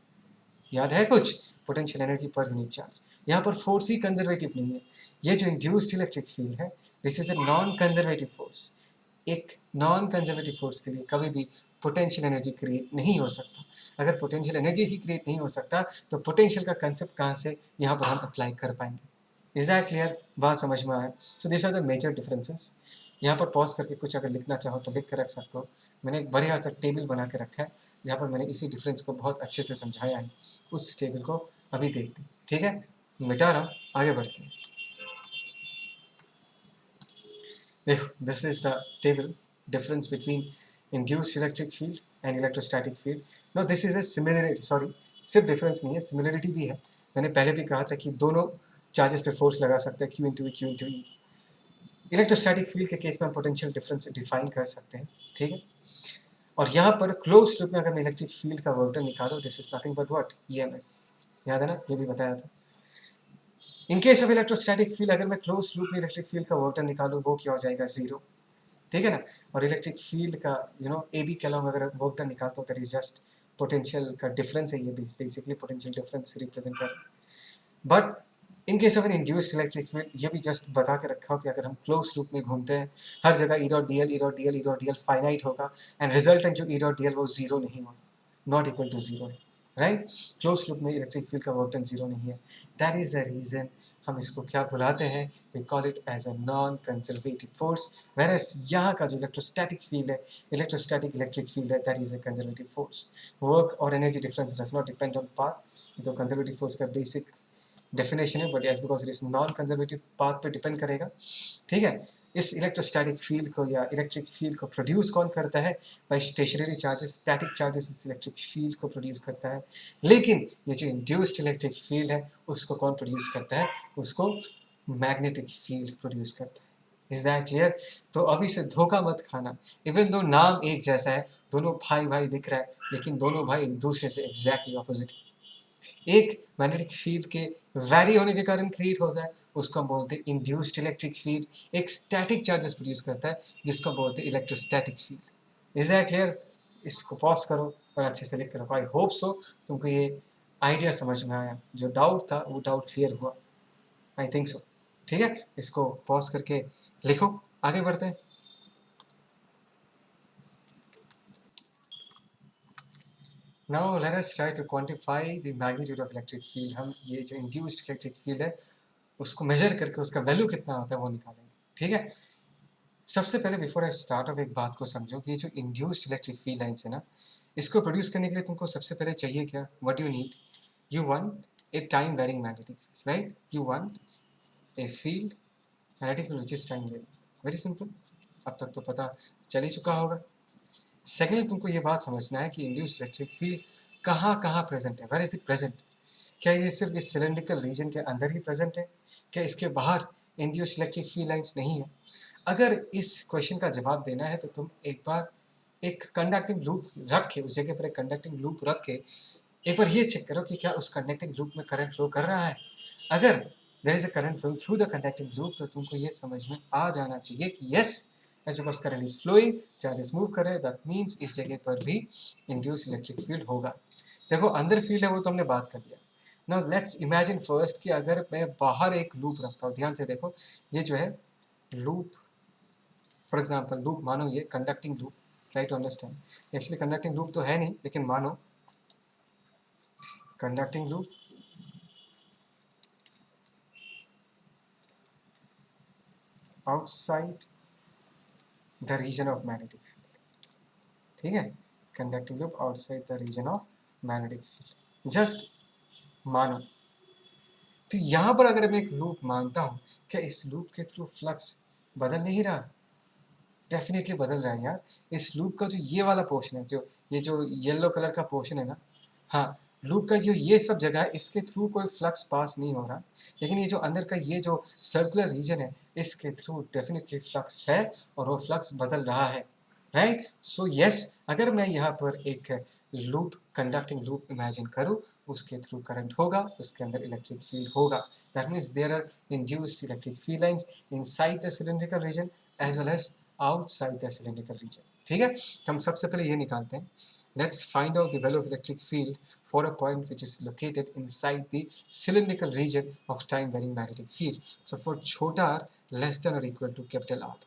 याद है कुछ? Potential energy per unit charge. यहाँ पर फोर्स ही कंजर्वेटिव नहीं है। ये जो इंड्यूस्ड इलेक्ट्रिक फील्ड है, this is a non conservative force. एक नॉन कंजर्वेटिव फोर्स के लिए कभी भी पोटेंशियल एनर्जी क्रिएट नहीं हो सकता। अगर पोटेंशियल एनर्जी ही क्रिएट नहीं हो सकता तो पोटेंशियल का कंसेप्ट कहाँ से यहाँ पर हम अप्लाई कर पाएंगे? Is that clear? बात समझ में आया? So this are the major differences. यहाँ पर पॉज करके कुछ अगर लिखना चाहो तो लिख कर रख सकते हो। मैंने एक बढ़िया सा टेबल बना के रखा है जहाँ पर मैंने इसी डिफरेंस को बहुत अच्छे से समझाया है। उस टेबल को अभी देखते हैं, ठीक है? मिटा रहा हूँ, आगे बढ़ते हैं। देखो, this is the table, difference between induced electric field and electrostatic field. No, this is a similarity, sorry, सिर्फ डिफरेंस नहीं है, सिमिलरिटी भी है। मैंने पहले भी कहा था कि दोनों चार्जेस पे फोर्स लगा सकते हैं, क्यू इंटू ई, क्यू इंटू ई। इलेक्ट्रोस्टैटिक फील्ड के केस में हम पोटेंशियल डिफरेंस डिफाइन कर सकते हैं, ठीक है? और यहाँ पर क्लोज लूप में अगर मैं इलेक्ट्रिक फील्ड का वर्क डन निकालो, this is nothing but what, EMF. याद है ना, ये भी बताया था। इन केस ऑफ इलेक्ट्रोस्टैटिक फील्ड अगर मैं क्लोज लूप में इलेक्ट्रिक फील्ड का वर्क डन निकालूं, वो क्या हो जाएगा, जीरो, ठीक है ना? और इलेक्ट्रिक फील्ड का ए बी के अलावा अगर वर्क डन निकालता हूँ, दैट इज जस्ट पोटेंशियल का डिफरेंस है, ये बेसिकली पोटेंशियल डिफरेंस रिप्रेजेंट कर रहा है। But in case of an induced electric field, ये भी जस्ट बता के रखा हो कि अगर हम क्लोज लूप में घूमते हैं, हर जगह ई डॉट डी एल, ई डॉट डी एल, ई डॉट डी एल फाइनाइट होगा, एंड रिजल्टेंट जो ई डॉट डी एल वो जीरो नहीं होगा, नॉट इक्वल टू जीरो है, राइट? क्लोज लूप में इलेक्ट्रिक फील्ड का वर्क डन जीरो नहीं है। दैट इज द रीजन हम इसको क्या बुलाते हैं, we call it as a non conservative force. Whereas यहाँ का जो इलेक्ट्रोस्टैटिक फील्ड है, इलेक्ट्रोस्टैटिक इलेक्ट्रिक फील्ड है, that is a conservative force. Work और energy difference does not depend on path, ये तो कंजर्वेटिव फोर्स का बेसिक डेफिनेशन है, but as because it is non conservative path पे डिपेंड करेगा, ठीक है? इस इलेक्ट्रोस्टैटिक फील्ड को या इलेक्ट्रिक फील्ड को प्रोड्यूस कौन करता है, by stationary charges, static charges इस इलेक्ट्रिक फील्ड को प्रोड्यूस करता है। लेकिन ये जो इंड्यूस्ड इलेक्ट्रिक फील्ड है, उसको कौन प्रोड्यूस करता है, उसको मैग्नेटिक फील्ड प्रोड्यूस करता है। Is that clear? तो अभी से धोखा मत खाना, इवन दो नाम एक जैसा है, दोनों भाई भाई दिख रहा है, लेकिन दोनों भाई एक दूसरे से एग्जैक्टली ऑपोजिट है। एक मैग्नेटिक फील्ड के वैरी होने के कारण क्रिएट होता है, उसको हम बोलते हैं इंड्यूस्ड इलेक्ट्रिक फील्ड। एक स्टैटिक चार्जेस प्रोड्यूस करता है, जिसको हम बोलते हैं electrostatic field. Is that clear? इसको पॉज करो और अच्छे से लिख कर रखो। आई होप सो तुमको ये आइडिया समझ में आया, जो डाउट था वो डाउट क्लियर हुआ, आई थिंक सो, ठीक है? इसको पॉज करके लिखो, आगे बढ़ते हैं। Now let us try to quantify the magnitude of electric field। हम ये जो induced electric field है, उसको मेजर करके उसका वैल्यू कितना होता है वो निकालेंगे, ठीक है? सबसे पहले बिफोर आई स्टार्ट ऑफ एक बात को समझो कि ये जो इंड्यूस्ड इलेक्ट्रिक फील्ड लाइन्स है ना, इसको प्रोड्यूस करने के लिए तुमको सबसे पहले चाहिए क्या, what you need, you want a time varying magnetic field, right? You want a field magnetic field which is time varying. Very simple, अब तक तो पता चल ही चुका होगा। सेकेंडली तुमको ये बात समझना है कि इंड्यूस्ड इलेक्ट्रिक फील्ड कहाँ कहाँ प्रेजेंट है, वेयर इज इट प्रेजेंट? क्या ये सिर्फ इस सिलेंड्रिकल रीजन के अंदर ही प्रेजेंट है? क्या इसके बाहर इंड्यूस्ड इलेक्ट्रिक फील्ड लाइंस नहीं है? अगर इस क्वेश्चन का जवाब देना है तो तुम एक बार एक कंडक्टिंग लूप रख के, उस जगह पर एक कंडक्टिंग लूप रख के एक बार ये चेक करो कि क्या उस कंडक्टिंग लूप में करंट फ्लो कर रहा है। अगर there is a current flowing through the conducting loop, तो तुमको ये समझ में आ जाना चाहिए कि yes, as because current is flowing, charges move कर रहे हैं, दैट मीन्स इस जगह पर भी इंड्यूस इलेक्ट्रिक फील्ड होगा। देखो, अंदर फील्ड है वो तो हमने बात कर लिया। नाउ लेट्स इमेजिन फर्स्ट कि अगर मैं बाहर एक लूप रखता हूँ, ध्यान से देखो, ये जो है लूप, फॉर एग्जाम्पल लूप मानो ये conducting loop, try to understand. Actually conducting loop तो है नहीं, लेकिन मानो conducting loop outside the region of magnetic field, ठीक है? Conducting loop outside the region of magnetic field, just मानो। तो यहाँ पर अगर मैं एक लूप मानता हूँ, क्या इस लूप के थ्रू फ्लक्स बदल नहीं रहा? डेफिनेटली बदल रहा है यार। इस लूप का जो ये वाला पोर्शन है, जो ये जो येलो कलर का पोर्शन है ना, हाँ, लूप का जो ये सब जगह है, इसके थ्रू कोई फ्लक्स पास नहीं हो रहा, लेकिन ये जो अंदर का ये जो सर्कुलर रीजन है, इसके थ्रू डेफिनेटली फ्लक्स है और वो फ्लक्स बदल रहा है, राइट? सो यस, अगर मैं यहाँ पर एक लूप, कंडक्टिंग लूप इमेजिन करूँ, उसके थ्रू करंट होगा, उसके अंदर इलेक्ट्रिक फील्ड होगा। That means there are induced electric field lines inside the cylindrical region as well as outside the cylindrical region, ठीक है? तो हम सबसे पहले ये निकालते हैं, let's find out the value of electric field for a point which is located inside the cylindrical region of time varying magnetic field. So for छोटा r less than or equal to capital R,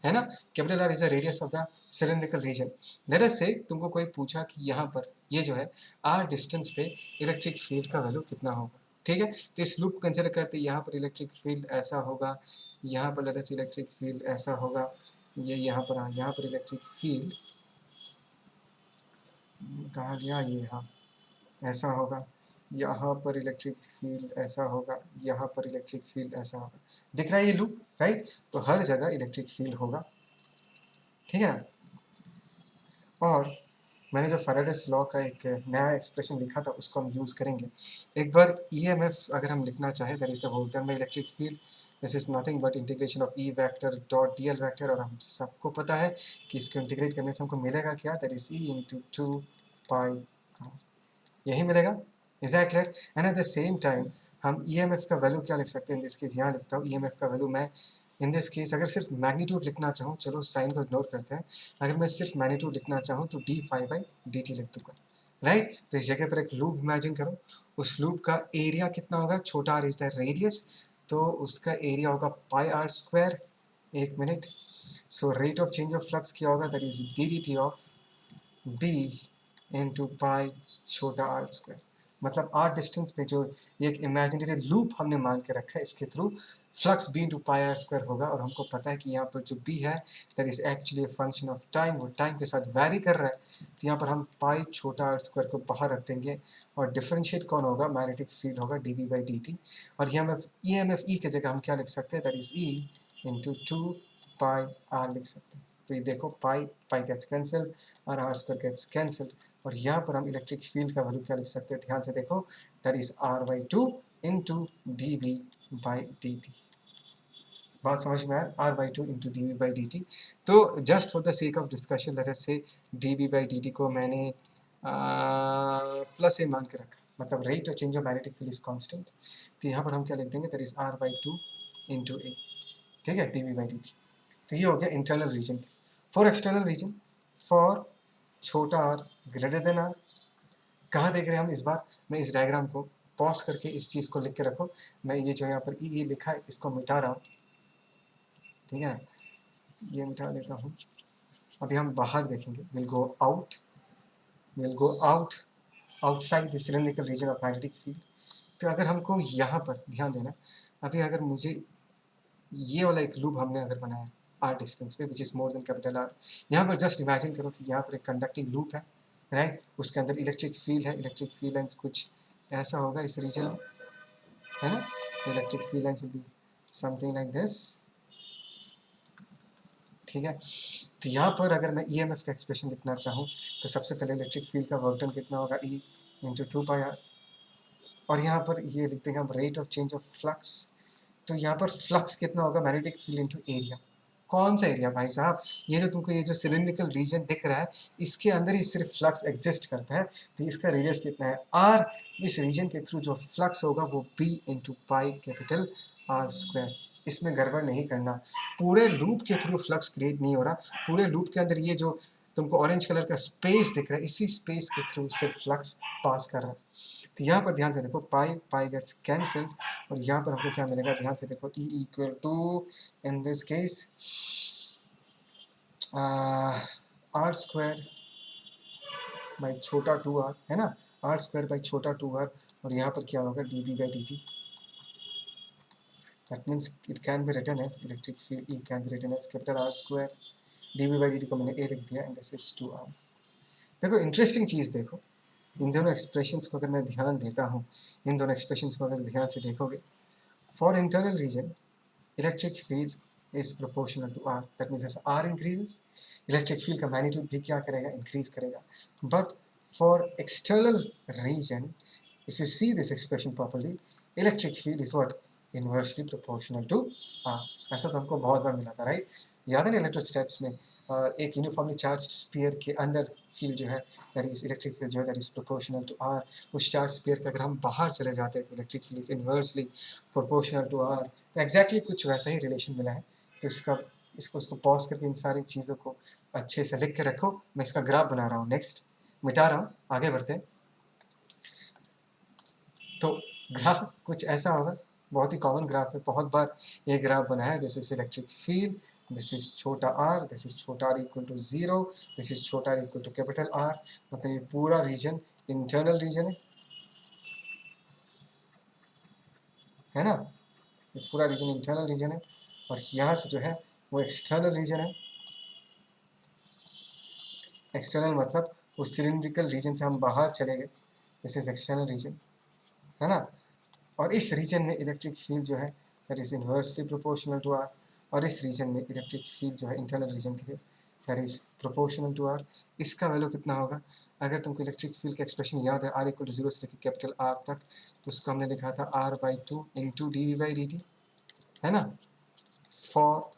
है ना? Capital R is the radius of the cylindrical region. Let us say तुमको कोई पूछा कि यहाँ पर ये जो है आर डिस्टेंस पे इलेक्ट्रिक फील्ड का वैल्यू कितना होगा, ठीक है, तो इस लूप को कंसिडर करते यहाँ पर इलेक्ट्रिक फील्ड ऐसा होगा, यहाँ पर लेट अस इलेक्ट्रिक फील्ड ऐसा होगा, ये यहाँ पर यहाँ पर इलेक्ट्रिक फील्ड कहाँ गया, ये हाँ ऐसा होगा, यहाँ पर इलेक्ट्रिक फील्ड ऐसा होगा, यहाँ पर इलेक्ट्रिक फील्ड ऐसा होगा। दिख रहा है ये लूप, राइट? तो हर जगह इलेक्ट्रिक फील्ड होगा, ठीक है ना? और मैंने जो फैराडेस लॉ का एक नया एक्सप्रेशन लिखा था उसको हम यूज़ करेंगे। एक बार ईएमएफ अगर हम लिखना चाहें, that is the work done by electric field, this is nothing but integration of E vector dot DL vector, और हम सबको पता है कि इसको इंटीग्रेट करने से हमको मिलेगा क्या, दैट इज ई इंटू 2 पाई, यही मिलेगा। Is that clear? And at the same time हम ईएमएफ का वैल्यू क्या लिख सकते हैं, इन दिस केस यहाँ लिखता हूँ ईएमएफ का वैल्यू मैं इन दिस केस अगर सिर्फ मैग्नीट्यूड लिखना चाहूँ, चलो साइन को इग्नोर करते हैं, अगर मैं सिर्फ मैग्नीट्यूड लिखना चाहूँ तो d phi by D t लिख दूँगा, राइट? तो इस जगह पर एक लूप इमेजिन करो, उस लूप का एरिया कितना होगा, छोटा आर इज द रेडियस, तो उसका एरिया होगा पाई आर स्क्वायर, एक minute, so rate of change of flux क्या होगा, that is d d t of B into pi छोटा आर स्क्वायर। मतलब आर डिस्टेंस पे जो एक इमेजिनरी लूप हमने मान के रखा है, इसके through flux B into pi R square होगा, और हमको पता है कि यहाँ पर जो बी है that is actually function of time, वो टाइम के साथ वैरी कर रहा है, तो यहाँ पर हम पाई छोटा आर स्क्वायर को बाहर रख देंगे, और डिफरेंशिएट कौन होगा, मैग्नेटिक फील्ड होगा d B by D t, और यहाँ ई एम एफ ई की जगह हम क्या लिख सकते हैं, that is E into 2 pi R लिख सकते हैं। तो ये देखो पाई पाई गेट्स कैंसिल और आर स्क्वायर गेट्स कैंसिल, और यहाँ पर हम इलेक्ट्रिक फील्ड का वैल्यू क्या लिख सकते हैं, ध्यान से देखो, that is R by 2 into D B by D T. बात समझ में आया, R by 2 into D B by D T. तो just for the sake of discussion let us say D B by D T को मैंने प्लस ए मान के रखा, मतलब rate of change of magnetic field is constant, तो यहाँ पर हम क्या लिख देंगे, that is R by 2 into A, ठीक है, d B by D T. तो ये हो गया internal region. For external region, for छोटा आर ग्रेटर देन आर, कहाँ देख रहे हैं हम इस बार, मैं इस डायग्राम को पॉज करके इस चीज़ को लिख के रखो, मैं ये जो यहाँ पर ई लिखा है इसको मिटा रहा हूँ, ठीक है ना, ये मिटा लेता हूँ। अभी हम बाहर देखेंगे, will go out, will go out outside the cylindrical region of magnetic field. तो अगर हमको यहाँ पर ध्यान देना, अभी अगर मुझे ये वाला एक लूप हमने अगर बनाया आर डिस्टेंस पे which is more than capital R, यहाँ पर जस्ट इमेजिन करो कि यहाँ पर एक कंडक्टिंग लूप है, राइट? उसके अंदर इलेक्ट्रिक फील्ड है, इलेक्ट्रिक फील्ड लाइन्स कुछ ऐसा होगा इस रीजन में, है ना? Electric field lines will be something like this, ठीक है? तो यहाँ पर अगर मैं ईएमएफ का एक्सप्रेशन लिखना चाहूँ तो सबसे पहले इलेक्ट्रिक फील्ड का वर्क डन कितना होगा, ई इंटू 2 पाई आर, और यहाँ पर ये लिख देंगे हम rate of change of flux, तो यहाँ पर फ्लक्स कितना होगा, मैग्नेटिक फील्ड इंटू एरिया। कौन सा एरिया भाई साहब, ये जो तुमको ये जो सिलेंड्रिकल रीजन दिख रहा है इसके अंदर ही सिर्फ फ्लक्स एग्जिस्ट करता है, तो इसका रेडियस कितना है, आर, इस रीजन के थ्रू जो फ्लक्स होगा वो B into pi capital R square. इसमें गड़बड़ नहीं करना, पूरे लूप के थ्रू फ्लक्स क्रिएट नहीं हो रहा, पूरे लूप के अंदर ये जो तुमको ऑरेंज कलर का स्पेस दिख रहा है, इसी स्पेस के थ्रू सिर्फ फ्लक्स पास कर रहा है। तो यहाँ पर ध्यान से देखो, पाई पाई गेट्स कैंसिल्ड, और यहाँ पर हमको क्या मिलेगा, ध्यान से देखो, E equal to in this case R square by छोटा 2r, है ना, आर स्क्वायर बाई छोटा 2r, और यहाँ पर क्या होगा, d B by D t, that means it can be written as electric field E can be written as capital R square, d B by D T को मैंने ए लिख दिया, एंड दिस इज 2r। देखो इंटरेस्टिंग चीज़ देखो, इन दोनों एक्सप्रेशंस को अगर मैं ध्यान देता हूँ, इन दोनों एक्सप्रेशंस को अगर ध्यान से देखोगे, for internal region electric field is proportional to r, that means as r increases electric field का magnitude भी क्या करेगा, increase करेगा। but for external region, if you see this expression properly, electric field is what, inversely proportional to r। ऐसा तो हमको बहुत बार मिला था, राइट? याद है ना इलेक्ट्रोस्टैट्स में एक यूनिफॉर्मली चार्ज स्फीयर के अंदर फील्ड जो है, दैट इज इलेक्ट्रिक फील्ड जो है, that is proportional to R. उस चार्ज स्फीयर के अगर हम बाहर चले जाते हैं तो electric field is inversely proportional to R. तो एग्जैक्टली कुछ वैसा ही रिलेशन मिला है। तो इसको पॉज करके इन सारी चीज़ों को अच्छे से लिख के रखो। मैं इसका ग्राफ बना रहा हूँ, नेक्स्ट मिटा रहा हूँ, आगे बढ़ते हैं। तो ग्राफ कुछ ऐसा होगा, बहुत ही कॉमन ग्राफ है, बहुत बार ये ग्राफ बना है। This is electric field, this is छोटा आर, दिस इज छोटा R equal to 0, this is छोटा R equal to capital R. मतलब ये पूरा रीजन इंटरनल रीजन है, है ना? ये पूरा रीजन इंटरनल रीजन है और यहाँ से जो है वो एक्सटर्नल रीजन है। एक्सटर्नल मतलब उस सिलिंड्रिकल रीजन से हम बाहर चले गए, दिस इज एक्सटर्नल रीजन, है ना? और इस रीजन में इलेक्ट्रिक फील्ड जो है that is inversely proportional to R, और इस रीजन में इलेक्ट्रिक फील्ड जो है इंटरनल रीजन के लिए that is proportional to R. इसका वैल्यू कितना होगा? अगर तुमको इलेक्ट्रिक फील्ड का एक्सप्रेशन याद है आर इक्वल टू जीरो से लेकर कैपिटल आर तक, तो उसको हमने लिखा था R by two into d V by D t, है ना? फॉर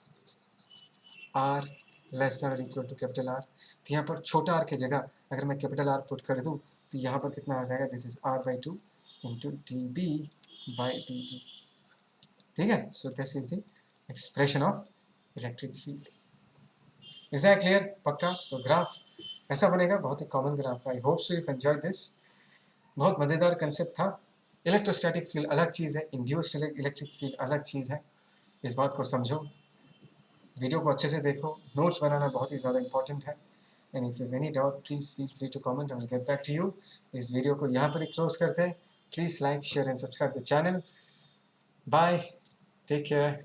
आर लेस देन और इक्वल टू कैपिटल आर। तो यहाँ पर छोटा आर की जगह अगर मैं कैपिटल आर पुट कर दूँ तो यहाँ पर कितना आ जाएगा? This is R by two into D B by D T, ठीक है? So this is the expression of electric field. Is that clear? पक्का? तो ग्राफ ऐसा बनेगा, बहुत ही common graph. I hope so you enjoy this. बहुत मज़ेदार कंसेप्ट था। इलेक्ट्रोस्टैटिक फील्ड अलग चीज़ है, इंड्यूस्ड इलेक्ट्रिक फील्ड अलग चीज़ है। इस बात को समझो, वीडियो को अच्छे से देखो, नोट्स बनाना बहुत ही ज़्यादा इंपॉर्टेंट है। And if you have any doubt please feel free to comment, I will get back to you. इस वीडियो को यहाँ पर ही क्लोज करते हैं। Please like share and subscribe the channel. Bye, take care.